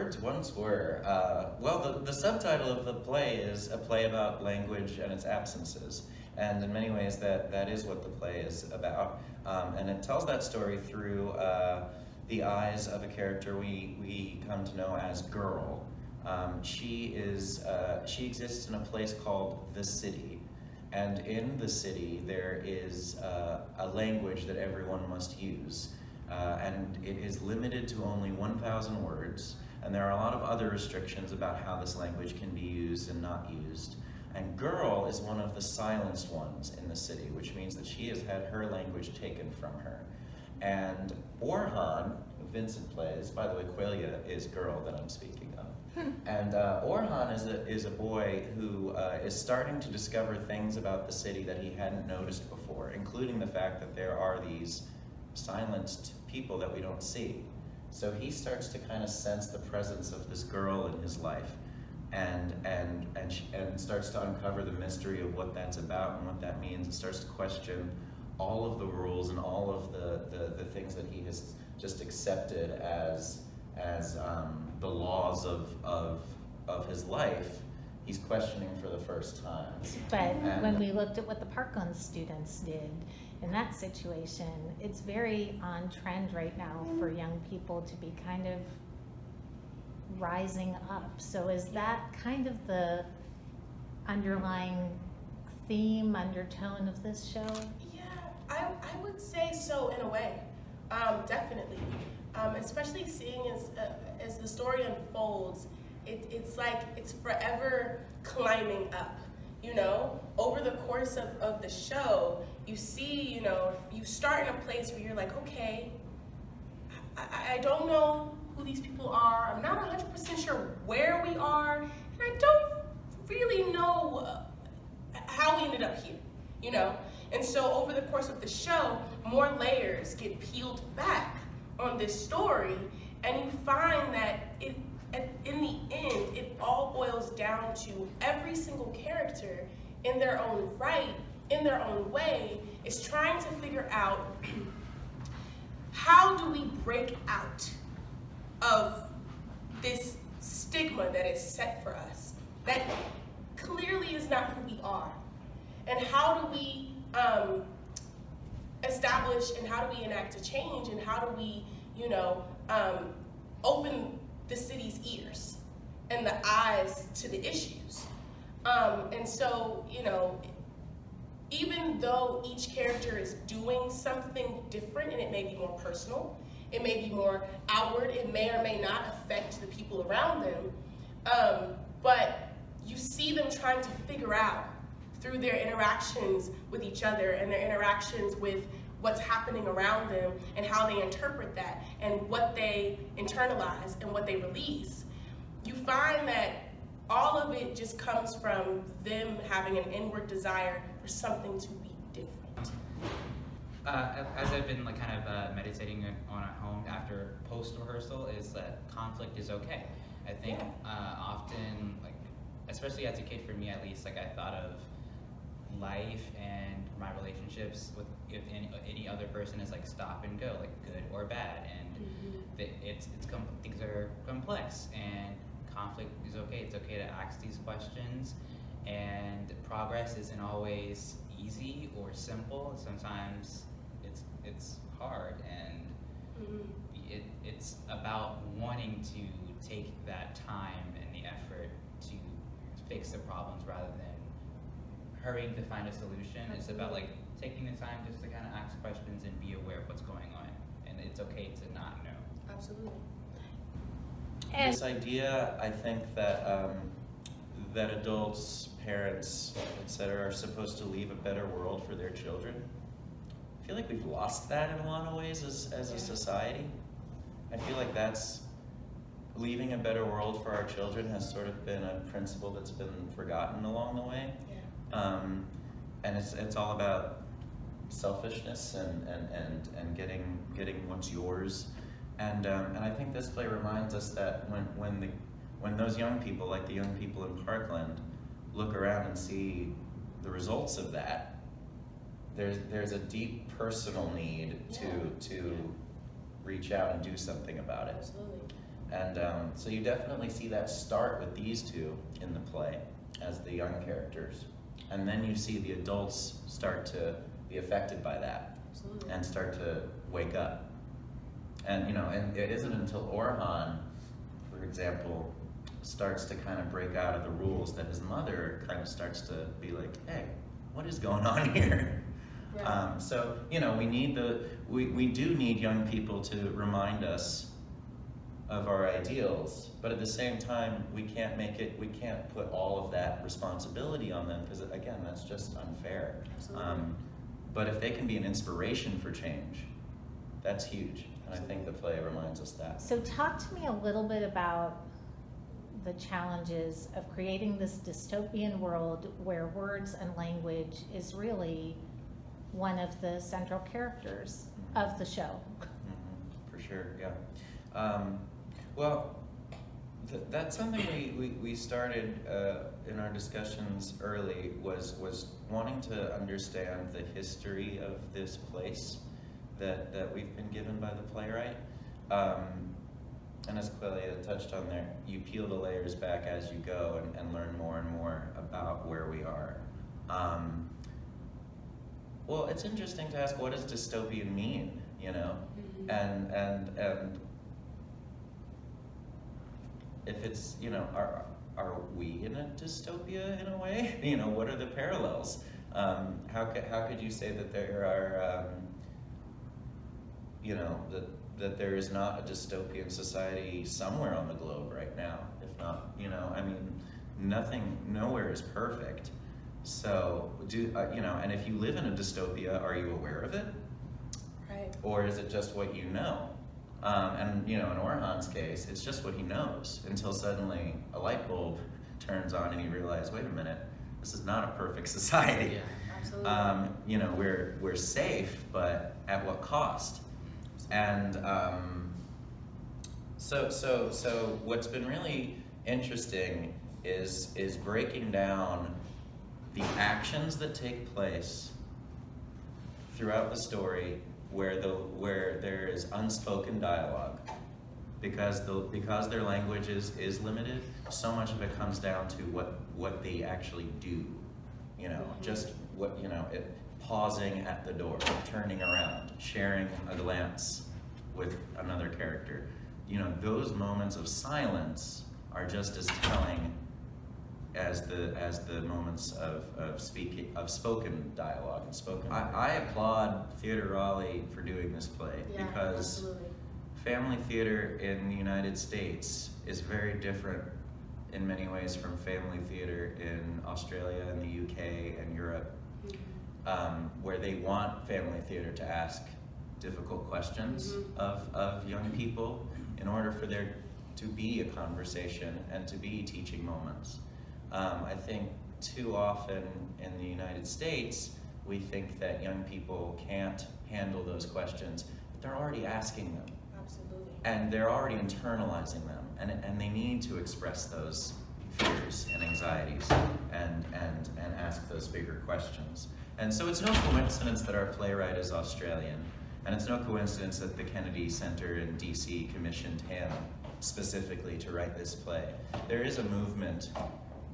words once were. Well, the subtitle of the play is a play about language and its absences. And in many ways, that is what the play is about. And it tells that story through the eyes of a character we come to know as Girl. She exists in a place called the City. And in the city, there is a language that everyone must use. And it is limited to only 1,000 words. And there are a lot of other restrictions about how this language can be used and not used. And Girl is one of the silenced ones in the city, which means that she has had her language taken from her. And Orhan, who Vincent plays, by the way, Quelia is Girl that I'm speaking of. And Orhan is a boy who is starting to discover things about the city that he hadn't noticed before, including the fact that there are these silenced people that we don't see. So he starts to kind of sense the presence of this girl in his life, and starts to uncover the mystery of what that's about and what that means, and starts to question all of the rules and all of the things that he has just accepted as the laws of his life. He's questioning for the first time. But when we looked at what the Parkland students did in that situation, it's very on trend right now for young people to be kind of rising up. So is that kind of the underlying theme, undertone of this show? Yeah, I would say so in a way, definitely. Especially seeing as the story unfolds, it's like it's forever climbing up, you know? Over the course of the show, you see, you know, you start in a place where you're like, okay, I don't know who these people are, I'm not 100% sure where we are, and I don't really know how we ended up here, you know? And so over the course of the show, more layers get peeled back on this story, and you find that in the end, it all boils down to every single character in their own right, in their own way, is trying to figure out how do we break out of this stigma that is set for us, that clearly is not who we are, and how do we establish and how do we enact a change, and how do we, you know, open the city's ears and the eyes to the issues. And so, you know, even though each character is doing something different, and it may be more personal, it may be more outward, it may or may not affect the people around them, but you see them trying to figure out through their interactions with each other and their interactions with what's happening around them and how they interpret that and what they internalize and what they release. You find that all of it just comes from them having an inward desire for something to be different. As I've been like kind of meditating on at home after post-rehearsal, is that conflict is okay. I think often, like, especially as a kid, for me at least, like I thought of life and my relationships with any other person is like stop and go, like good or bad, and things are complex, and conflict is okay. It's okay to ask these questions, and progress isn't always easy or simple. Sometimes it's hard, and it's about wanting to take that time and the effort to fix the problems rather than hurrying to find a solution. Absolutely. It's about like taking the time just to kind of ask questions and be aware of what's going on, and it's okay to not know. Absolutely. And This idea, I think that that adults, parents, etc., are supposed to leave a better world for their children. I feel like we've lost that in a lot of ways as a society. I feel like that's leaving a better world for our children has sort of been a principle that's been forgotten along the way. And it's all about selfishness and getting what's yours. And I think this play reminds us that when those young people, like the young people in Parkland, look around and see the results of that, there's a deep personal need to reach out and do something about it. Absolutely. So you definitely see that start with these two in the play as the young characters. And then you see the adults start to be affected by that. Absolutely. And start to wake up. And and it isn't until Orhan, for example, starts to kind of break out of the rules that his mother kind of starts to be like, hey, what is going on here? Right. So we do need young people to remind us of our ideals, but at the same time, we can't put all of that responsibility on them, because again, that's just unfair. Absolutely. But if they can be an inspiration for change, that's huge. And I think the play reminds us that. So talk to me a little bit about the challenges of creating this dystopian world where words and language is really one of the central characters of the show. For sure, yeah. Well, that's something we started in our discussions early, was wanting to understand the history of this place that we've been given by the playwright. And as Clelia touched on there, you peel the layers back as you go and learn more and more about where we are. Well, it's interesting to ask, what does dystopian mean, Mm-hmm. And if it's, are we in a dystopia in a way? What are the parallels? How could you say that there are, that there is not a dystopian society somewhere on the globe right now? If not, nowhere is perfect. So and if you live in a dystopia, are you aware of it? Right. Or is it just what you know? And in Orhan's case, it's just what he knows, until suddenly a light bulb turns on and he realizes, wait a minute, this is not a perfect society. Yeah. Absolutely. We're safe, but at what cost? And so what's been really interesting is breaking down the actions that take place throughout the story where there is unspoken dialogue, because their language is limited. So much of it comes down to what they actually do. Just what pausing at the door, turning around, sharing a glance with another character. Those moments of silence are just as telling as the moments of spoken dialogue and spoken. I applaud Theatre Raleigh for doing this play, Yeah, because absolutely. family theater in the United States is very different in many ways from family theater in Australia and the UK and Europe, where they want family theater to ask difficult questions of young people in order for there to be a conversation and to be teaching moments. I think too often in the United States, we think that young people can't handle those questions, but they're already asking them. Absolutely. And they're already internalizing them, and they need to express those fears and anxieties and ask those bigger questions. And so it's no coincidence that our playwright is Australian, and it's no coincidence that the Kennedy Center in DC commissioned him specifically to write this play. There is a movement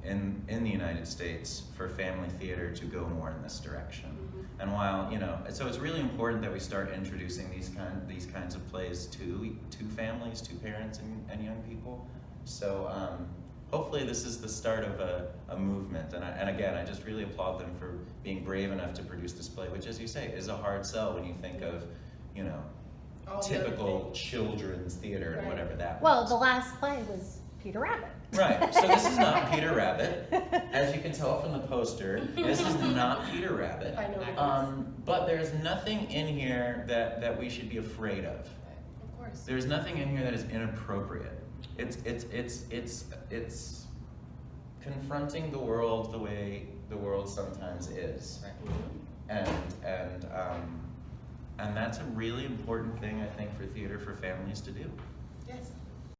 in the United States for family theater to go more in this direction. And while, so it's really important that we start introducing these kinds of plays to families, to parents and young people. So hopefully this is the start of a movement. And again, I just really applaud them for being brave enough to produce this play, which, as you say, is a hard sell when you think of, All the other typical things. children's theater and Right. whatever that Well, was. the last play was Peter Rabbit. Right, so this is not Peter Rabbit. As you can tell from the poster, this is not Peter Rabbit. I know. But there's nothing in here that we should be afraid of. Of course. There's nothing in here that is inappropriate. It's confronting the world the way the world sometimes is. Right. And that's a really important thing, I think, for theater for families to do. Yes.